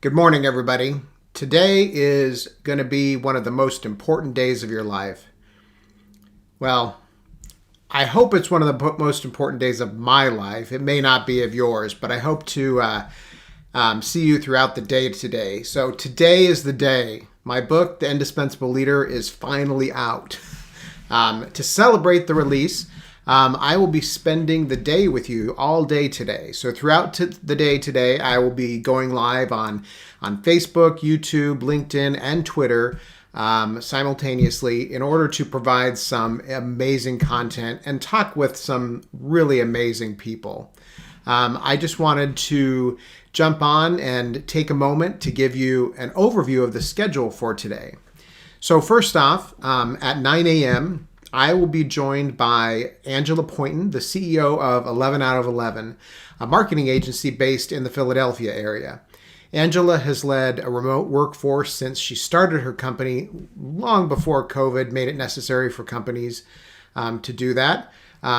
Good morning, everybody. Today is going to be one of the most important days of your life. Well, I hope it's one of the most important days of my life. It may not be of yours, but I hope to see you throughout the day today. So today is the day. My book, The Indispensable Leader, is finally out. To celebrate the release, I will be spending the day with you all day today. So throughout the day today, I will be going live on Facebook, YouTube, LinkedIn, and Twitter simultaneously in order to provide some amazing content and talk with some really amazing people. I just wanted to jump on and take a moment to give you an overview of the schedule for today. So first off, at 9 a.m., I will be joined by Angela Poynton, the CEO of 11 out of 11, a marketing agency based in the Philadelphia area. Angela has led a remote workforce since she started her company long before COVID made it necessary for companies to do that.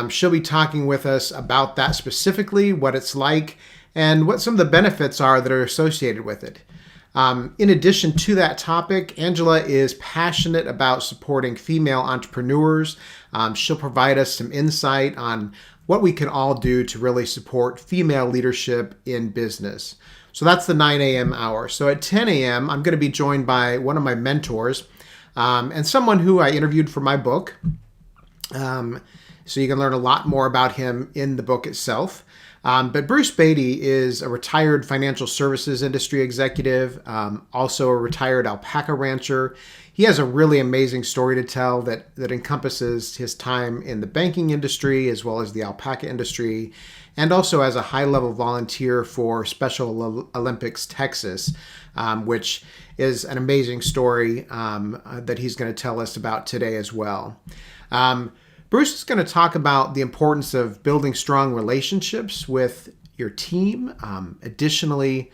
She'll be talking with us about that specifically, what it's like, and what some of the benefits are that are associated with it. In addition to that topic, Angela is passionate about supporting female entrepreneurs. She'll provide us some insight on what we can all do to really support female leadership in business. So that's the 9 a.m. hour. So at 10 a.m., I'm going to be joined by one of my mentors and someone who I interviewed for my book. So you can learn a lot more about him in the book itself. But Bruce Beatty is a retired financial services industry executive, also a retired alpaca rancher. He has a really amazing story to tell that encompasses his time in the banking industry as well as the alpaca industry, and also as a high-level volunteer for Special Olympics Texas, which is an amazing story that he's going to tell us about today as well. Bruce is going to talk about the importance of building strong relationships with your team. Additionally,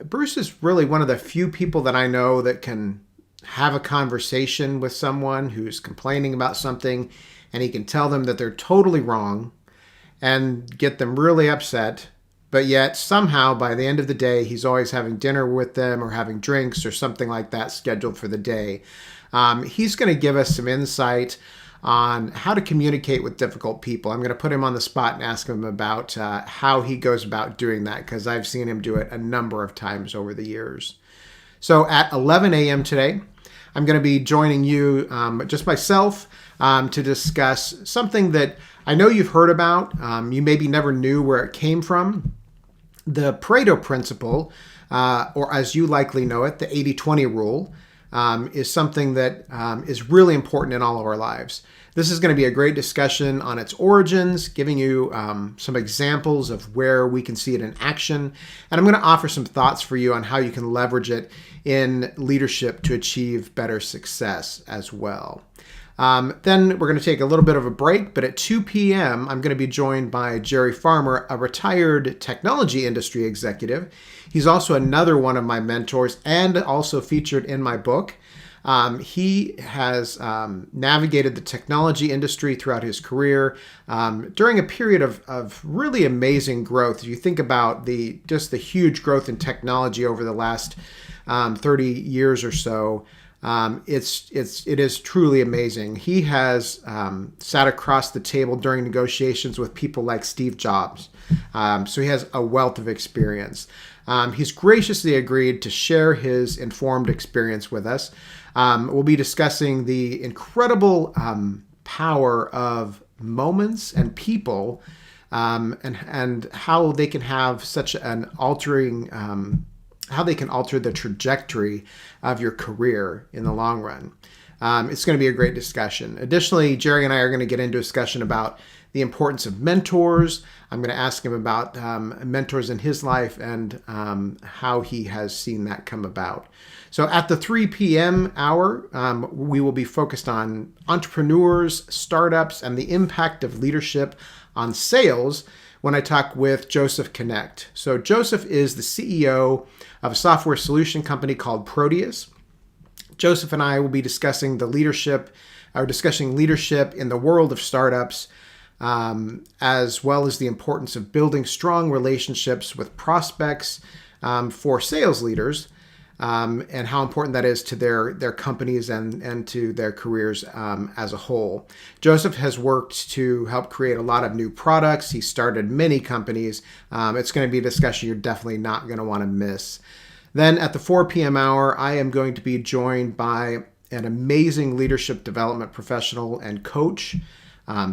Bruce is really one of the few people that I know that can have a conversation with someone who's complaining about something, and he can tell them that they're totally wrong and get them really upset. But yet somehow by the end of the day, he's always having dinner with them or having drinks or something like that scheduled for the day. He's going to give us some insight on how to communicate with difficult people. I'm going to put him on the spot and ask him about how he goes about doing that, because I've seen him do it a number of times over the years. So at 11 a.m. today, I'm going to be joining you, just myself, to discuss something that I know you've heard about. You maybe never knew where it came from. The Pareto principle, or as you likely know it, the 80-20 rule, is something that is really important in all of our lives. This is going to be a great discussion on its origins, giving you some examples of where we can see it in action. And I'm going to offer some thoughts for you on how you can leverage it in leadership to achieve better success as well. Then we're going to take a little bit of a break, but at 2 p.m., I'm going to be joined by Jerry Farmer, a retired technology industry executive. He's also another one of my mentors and also featured in my book. He has navigated the technology industry throughout his career during a period of really amazing growth. If you think about the huge growth in technology over the last 30 years or so, it is truly amazing. He has sat across the table during negotiations with people like Steve Jobs. So he has a wealth of experience. He's graciously agreed to share his informed experience with us. We'll be discussing the incredible power of moments and people, and how they can have such an altering, how they can alter the trajectory of your career in the long run. It's going to be a great discussion. Additionally, Jerry and I are going to get into a discussion about the importance of mentors. I'm going to ask him about mentors in his life and how he has seen that come about. So at the 3 p.m. hour, we will be focused on entrepreneurs, startups, and the impact of leadership on sales when I talk with Joseph Connect. So Joseph is the CEO of a software solution company called Proteus. Joseph and I will be discussing leadership in the world of startups, as well as the importance of building strong relationships with prospects for sales leaders, and how important that is to their companies and to their careers as a whole. Joseph has worked to help create a lot of new products. He started many companies. It's going to be a discussion you're definitely not going to want to miss. Then at the 4 p.m. hour, I am going to be joined by an amazing leadership development professional and coach.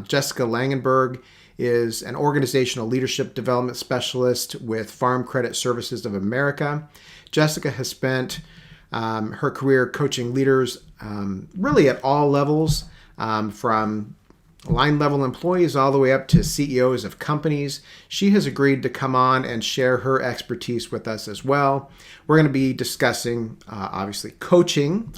Jessica Langenberg is an organizational leadership development specialist with Farm Credit Services of America. Jessica has spent her career coaching leaders really at all levels, from line level employees all the way up to CEOs of companies. She has agreed to come on and share her expertise with us as well. We're going to be discussing, obviously, coaching,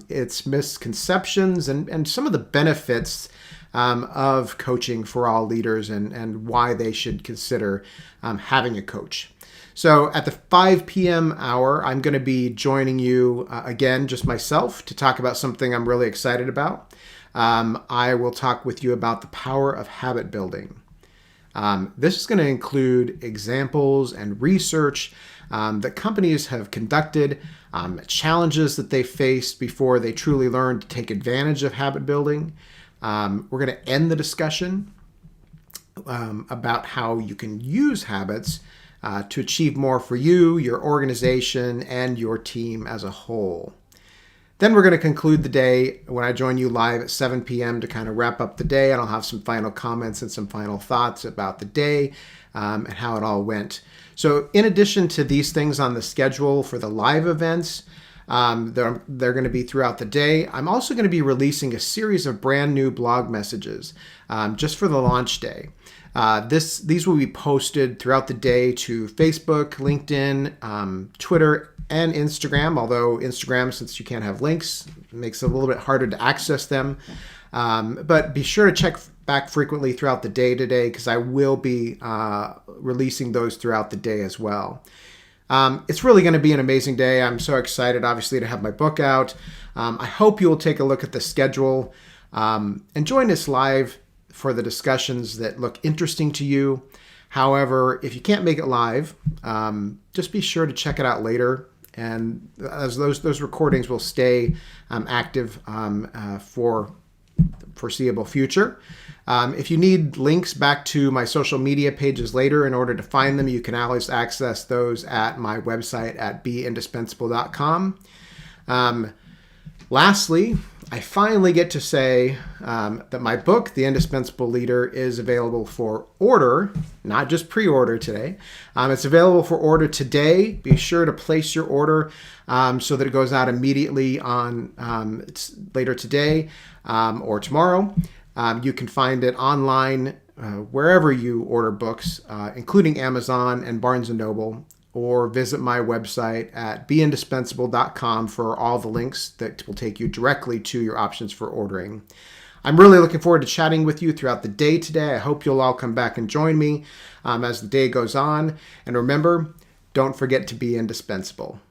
its misconceptions, and some of the benefits of coaching for all leaders, and why they should consider having a coach. So at the 5 p.m. hour, I'm going to be joining you again, just myself, to talk about something I'm really excited about. I will talk with you about the power of habit building. This is going to include examples and research that companies have conducted, challenges that they faced before they truly learned to take advantage of habit building. We're going to end the discussion about how you can use habits to achieve more for you, your organization, and your team as a whole. Then we're going to conclude the day when I join you live at 7 p.m. to kind of wrap up the day, and I'll have some final comments and some final thoughts about the day and how it all went. So in addition to these things on the schedule for the live events, they're going to be throughout the day. I'm also going to be releasing a series of brand new blog messages just for the launch day. These will be posted throughout the day to Facebook, LinkedIn, Twitter, and Instagram, although Instagram, since you can't have links, makes it a little bit harder to access them. But be sure to check back frequently throughout the day today, because I will be releasing those throughout the day as well. It's really going to be an amazing day. I'm so excited, obviously, to have my book out. I hope you will take a look at the schedule and join us live for the discussions that look interesting to you. However, if you can't make it live, just be sure to check it out later. And as those recordings will stay active for the foreseeable future. If you need links back to my social media pages later in order to find them, you can always access those at my website at beindispensable.com. Lastly, I finally get to say that my book, The Indispensable Leader, is available for order, not just pre-order today. It's available for order today. Be sure to place your order so that it goes out immediately on later today or tomorrow. You can find it online wherever you order books, including Amazon and Barnes & Noble, or visit my website at beindispensable.com for all the links that will take you directly to your options for ordering. I'm really looking forward to chatting with you throughout the day today. I hope you'll all come back and join me as the day goes on. And remember, don't forget to be indispensable.